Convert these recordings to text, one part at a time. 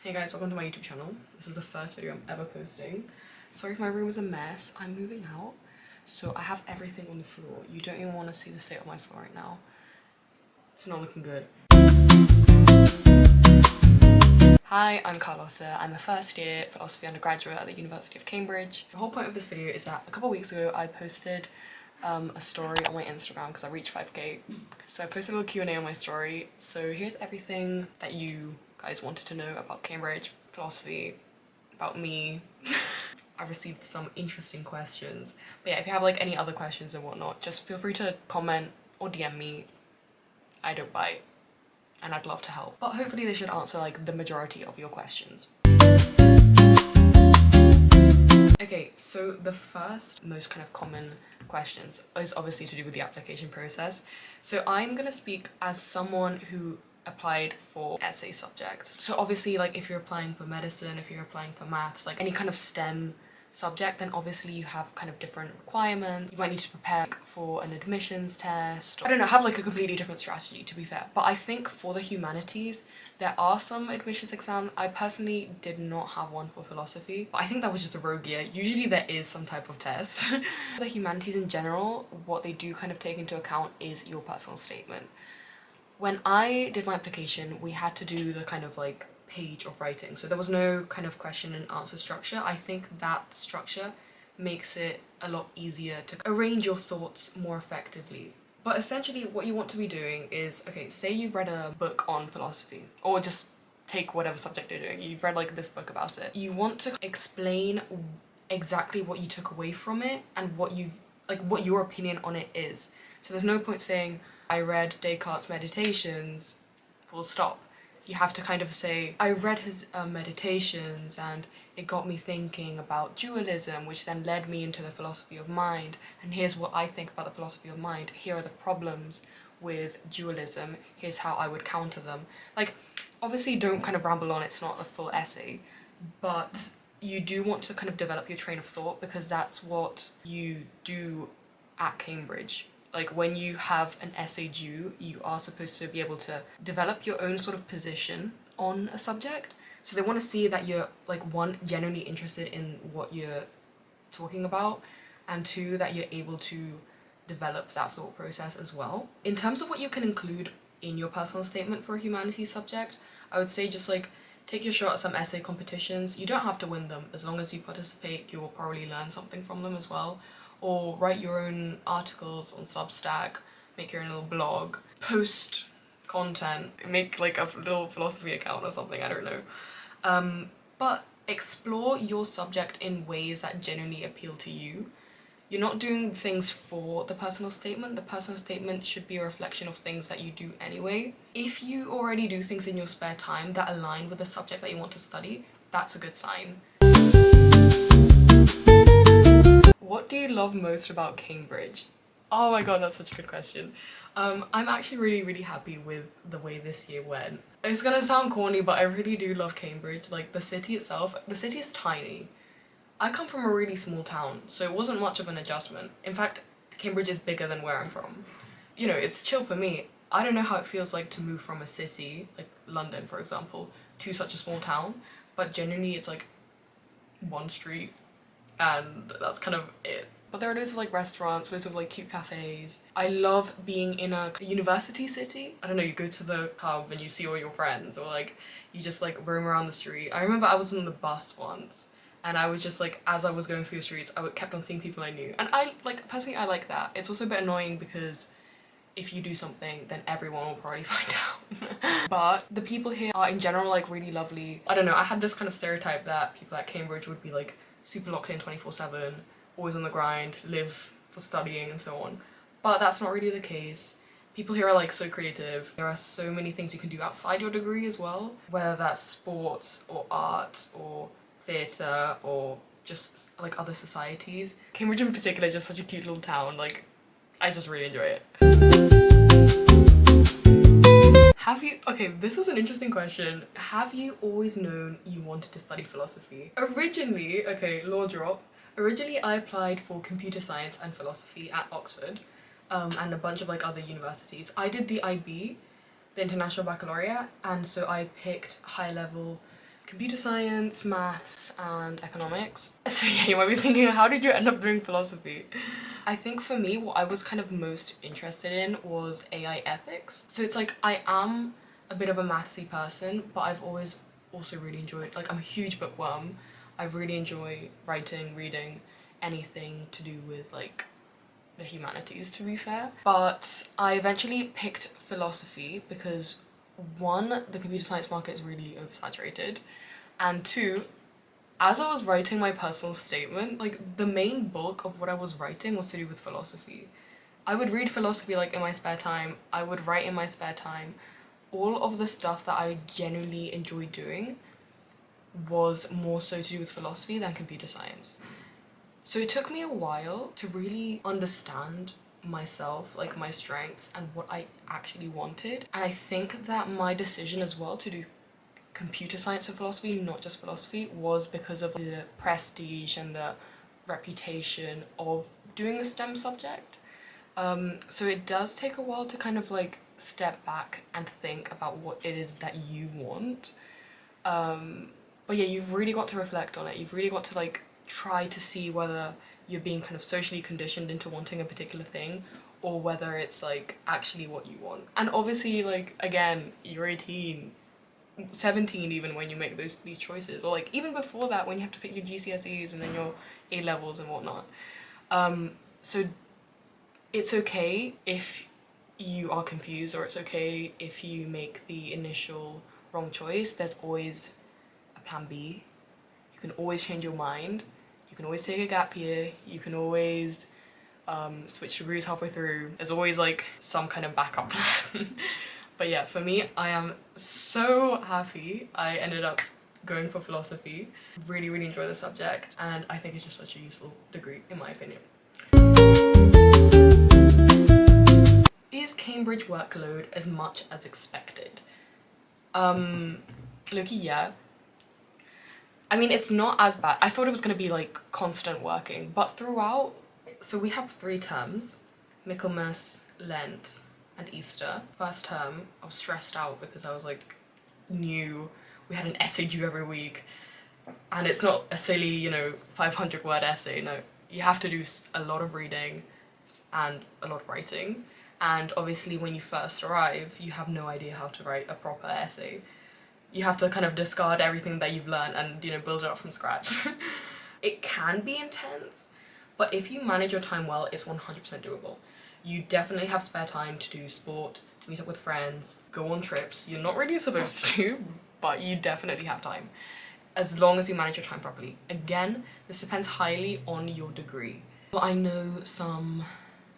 Hey guys, welcome to my YouTube channel. This is the first video I'm ever posting. Sorry if my room is a mess. I'm moving out, so I have everything on the floor. You don't even want to see the state of my floor right now. It's not looking good. Hi, I'm Carlosa. I'm a first year philosophy undergraduate at the University of Cambridge. The whole point of this video is that a couple of weeks ago I posted a story on my Instagram because I reached 5k. So I posted a little Q&A on my story. So here's everything that you guys wanted to know about Cambridge, philosophy, about me. I received some interesting questions. But yeah, if you have like any other questions and whatnot, just feel free to comment or DM me. I don't bite and I'd love to help. But hopefully they should answer like the majority of your questions. Okay, so the first most kind of common questions is obviously to do with the application process. So I'm gonna speak as someone who applied for essay subject. So obviously like if you're applying for medicine, if you're applying for maths, like any kind of STEM subject, then obviously you have kind of different requirements. You might need to prepare for an admissions test. I don't know, have like a completely different strategy, to be fair. But I think for the humanities, there are some admissions exams. I personally did not have one for philosophy, but I think that was just a rogue year. Usually there is some type of test. The humanities in general, what they do kind of take into account is your personal statement. When I did my application, we had to do the kind of like page of writing. So there was no kind of question and answer structure. I think that structure makes it a lot easier to arrange your thoughts more effectively. But essentially what you want to be doing is, okay, say you've read a book on philosophy, or just take whatever subject you're doing. You've read like this book about it. You want to explain exactly what you took away from it and what your opinion on it is. So there's no point saying, I read Descartes' Meditations, full stop. You have to kind of say, I read his meditations and it got me thinking about dualism, which then led me into the philosophy of mind. And here's what I think about the philosophy of mind. Here are the problems with dualism. Here's how I would counter them. Like, obviously don't kind of ramble on, it's not a full essay, but you do want to kind of develop your train of thought because that's what you do at Cambridge. Like when you have an essay due, you are supposed to be able to develop your own sort of position on a subject. So they want to see that you're like, one, genuinely interested in what you're talking about, and two, that you're able to develop that thought process as well. In terms of what you can include in your personal statement for a humanities subject, I would say just like take your shot at some essay competitions. You don't have to win them. As long as you participate, you'll probably learn something from them as well. Or write your own articles on Substack, make your own little blog, post content, make like a little philosophy account or something, I don't know. But explore your subject in ways that genuinely appeal to you. You're not doing things for the personal statement. The personal statement should be a reflection of things that you do anyway. If you already do things in your spare time that align with the subject that you want to study, that's a good sign. What do you love most about Cambridge? Oh my god, that's such a good question. I'm actually really happy with the way this year went. It's gonna sound corny, but I really do love Cambridge. Like the city itself, the city is tiny. I come from a really small town, so it wasn't much of an adjustment. In fact, Cambridge is bigger than where I'm from. You know, it's chill for me. I don't know how it feels like to move from a city, like London for example, to such a small town, but genuinely it's like one street and that's kind of it. But there are loads of like restaurants, loads of like cute cafes. I love being in a university city. I don't know, you go to the pub and you see all your friends, or like you just like roam around the street. I remember I was on the bus once and I was just like, as I was going through the streets, I kept on seeing people I knew. And I like, personally I like that. It's also a bit annoying because if you do something, then everyone will probably find out. But the people here are in general like really lovely. I don't know, I had this kind of stereotype that people at Cambridge would be like super locked in 24/7, always on the grind, live for studying and so on. But that's not really the case. People here are like so creative. There are so many things you can do outside your degree as well, whether that's sports or art or theatre or just like other societies. Cambridge in particular is just such a cute little town, like I just really enjoy it. Okay, this is an interesting question. Have you always known you wanted to study philosophy? Originally, okay, law drop. Originally I applied for computer science and philosophy at Oxford, and a bunch of like other universities. I did the IB, the International Baccalaureate, and so I picked high level computer science, maths, and economics. So yeah, you might be thinking, how did you end up doing philosophy? I think for me, what I was kind of most interested in was AI ethics. So it's like, I am a bit of a mathsy person, but I've always also really enjoyed, like, I'm a huge bookworm. I really enjoy writing, reading, anything to do with like the humanities, to be fair. But I eventually picked philosophy because one, the computer science market is really oversaturated, and two, as I was writing my personal statement, like the main bulk of what I was writing was to do with philosophy. I would read philosophy like in my spare time, I would write in my spare time. All of the stuff that I genuinely enjoyed doing was more so to do with philosophy than computer science. So it took me a while to really understand myself, like my strengths and what I actually wanted. And I think that my decision as well to do computer science and philosophy, not just philosophy, was because of the prestige and the reputation of doing a STEM subject. So it does take a while to kind of like step back and think about what it is that you want. But yeah, you've really got to reflect on it. You've really got to like try to see whether you're being kind of socially conditioned into wanting a particular thing or whether it's like actually what you want. And obviously, like, again, you're 18, 17 even when you make these choices, or like even before that when you have to pick your GCSEs and then your A levels and whatnot. So it's okay if you are confused, or it's okay if you make the initial wrong choice. There's always a plan B. You can always change your mind. You can always take a gap year. You can always switch degrees halfway through. There's always like some kind of backup plan. But yeah, for me, I am so happy I ended up going for philosophy. Really, really enjoy the subject, and I think it's just such a useful degree, in my opinion. Is Cambridge workload as much as expected? Loki, yeah. I mean, it's not as bad. I thought it was going to be like constant working, but throughout, so we have 3 terms, Michaelmas, Lent, and Easter. First term, I was stressed out because I was like new. We had an essay due every week, and it's not a silly, 500-word essay. No, you have to do a lot of reading and a lot of writing. And obviously when you first arrive, you have no idea how to write a proper essay. You have to kind of discard everything that you've learned and, build it up from scratch. It can be intense, but if you manage your time well, it's 100% doable. You definitely have spare time to do sport, meet up with friends, go on trips. You're not really supposed to, but you definitely have time, as long as you manage your time properly. Again, this depends highly on your degree. I know some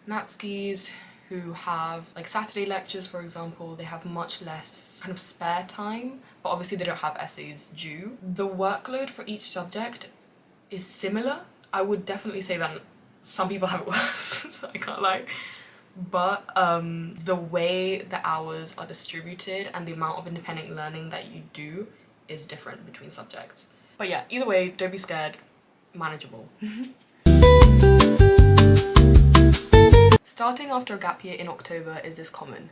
Natskis who have like Saturday lectures, for example. They have much less kind of spare time, but obviously they don't have essays due. The workload for each subject is similar. I would definitely say that some people have it worse, I can't lie. But the way the hours are distributed and the amount of independent learning that you do is different between subjects. But yeah, either way, don't be scared, manageable. Starting after a gap year in October, is this common?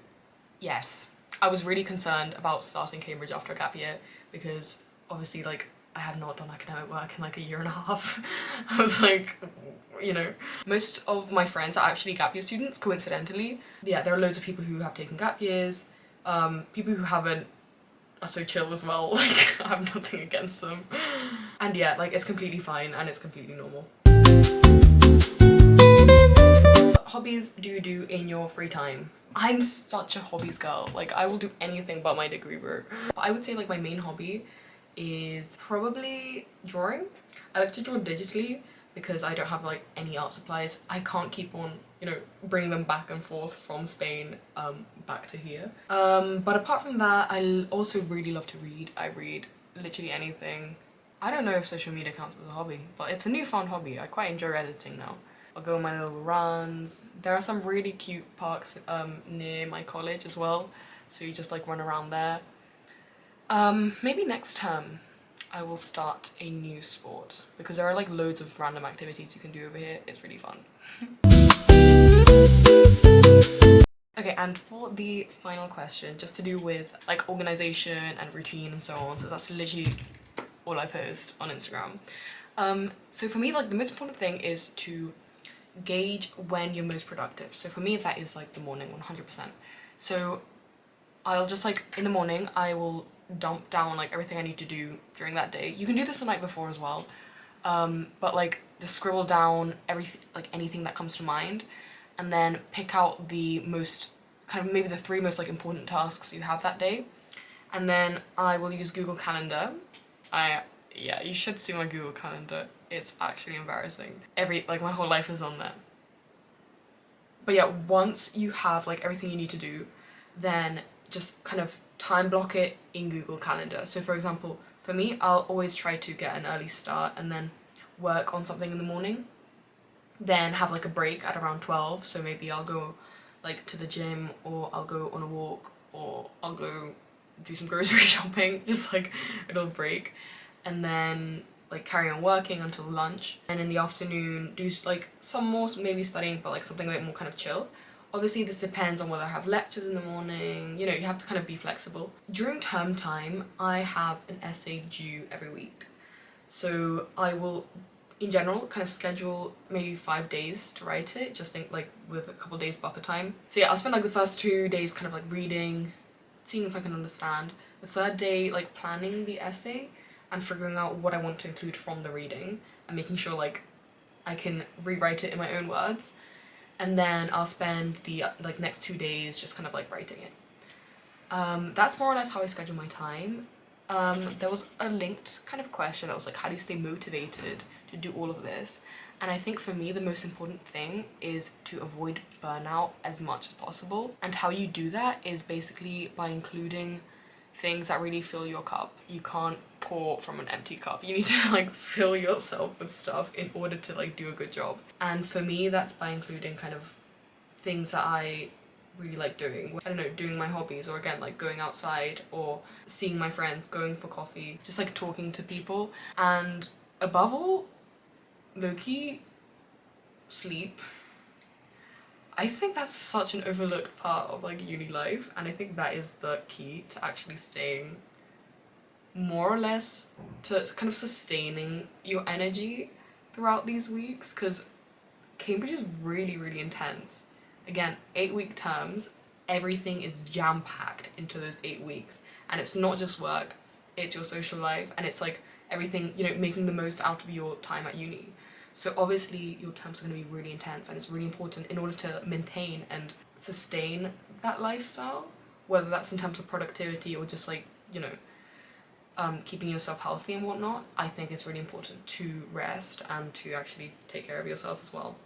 Yes. I was really concerned about starting Cambridge after a gap year because obviously like I had not done academic work in like a year and a half. I was like, most of my friends are actually gap year students, coincidentally. Yeah, there are loads of people who have taken gap years. People who haven't are so chill as well, like I have nothing against them. And yeah, like it's completely fine and it's completely normal. Hobbies do you do in your free time? I'm such a hobbies girl. Like I will do anything but my degree work. But I would say like my main hobby is probably drawing. I like to draw digitally because I don't have like any art supplies. I can't keep on, bring them back and forth from Spain back to here. But apart from that, I also really love to read. I read literally anything. I don't know if social media counts as a hobby, but it's a newfound hobby. I quite enjoy editing now. I'll go on my little runs. There are some really cute parks near my college as well, so you just like run around there. Maybe next term I will start a new sport because there are like loads of random activities you can do over here. It's really fun. Okay, and for the final question, just to do with like organization and routine and so on, so that's literally all I post on Instagram. So for me, like, the most important thing is to gauge when you're most productive. So for me, that is like the morning, 100%. So I'll just like, in the morning, I will dump down like everything I need to do during that day. You can do this the night before as well, but like just scribble down everything, like anything that comes to mind, and then pick out the most, kind of maybe the 3 most like important tasks you have that day. And then I will use Google Calendar. Yeah, you should see my Google Calendar. It's actually embarrassing. Like, my whole life is on there. But yeah, once you have like everything you need to do, then just kind of time block it in Google Calendar. So for example, for me, I'll always try to get an early start and then work on something in the morning, then have like a break at around 12. So maybe I'll go like to the gym, or I'll go on a walk, or I'll go do some grocery shopping, just like a little break, and then like carry on working until lunch, and in the afternoon do like some more maybe studying, but like something a bit more kind of chill. Obviously this depends on whether I have lectures in the morning, you know, you have to kind of be flexible. During term time, I have an essay due every week, so I will in general kind of schedule maybe 5 days to write it, just think like with a couple days buffer time. So yeah, I'll spend like the first 2 days kind of like reading, seeing if I can understand. The third day like planning the essay and figuring out what I want to include from the reading and making sure like I can rewrite it in my own words. And then I'll spend the like next 2 days just kind of like writing it. That's more or less how I schedule my time. There was a linked kind of question that was like, how do you stay motivated to do all of this? And I think for me, the most important thing is to avoid burnout as much as possible. And how you do that is basically by including things that really fill your cup. You can't pour from an empty cup. You need to like fill yourself with stuff in order to like do a good job. And for me, that's by including kind of things that I really like doing. I don't know, doing my hobbies, or again like going outside, or seeing my friends, going for coffee, just like talking to people. And above all, low-key, sleep. I think that's such an overlooked part of like uni life, and I think that is the key to actually staying more or less, to kind of sustaining your energy throughout these weeks, because Cambridge is really intense. Again, 8-week terms, everything is jam-packed into those 8 weeks, and it's not just work, it's your social life, and it's like everything, you know, making the most out of your time at uni. So obviously your terms are going to be really intense, and it's really important in order to maintain and sustain that lifestyle, whether that's in terms of productivity or just like, you know, keeping yourself healthy and whatnot. I think it's really important to rest and to actually take care of yourself as well.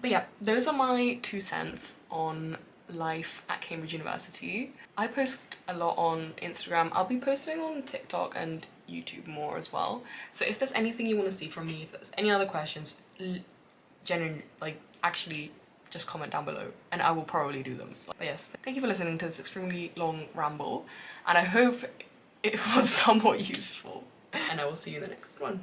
But yeah, those are my 2 cents on life at Cambridge University. I post a lot on Instagram. I'll be posting on TikTok and YouTube more as well. So if there's anything you want to see from me, if there's any other questions, genuinely, like, actually just comment down below and I will probably do them. But yes, thank you for listening to this extremely long ramble, and I hope it was somewhat useful, and I will see you in the next one.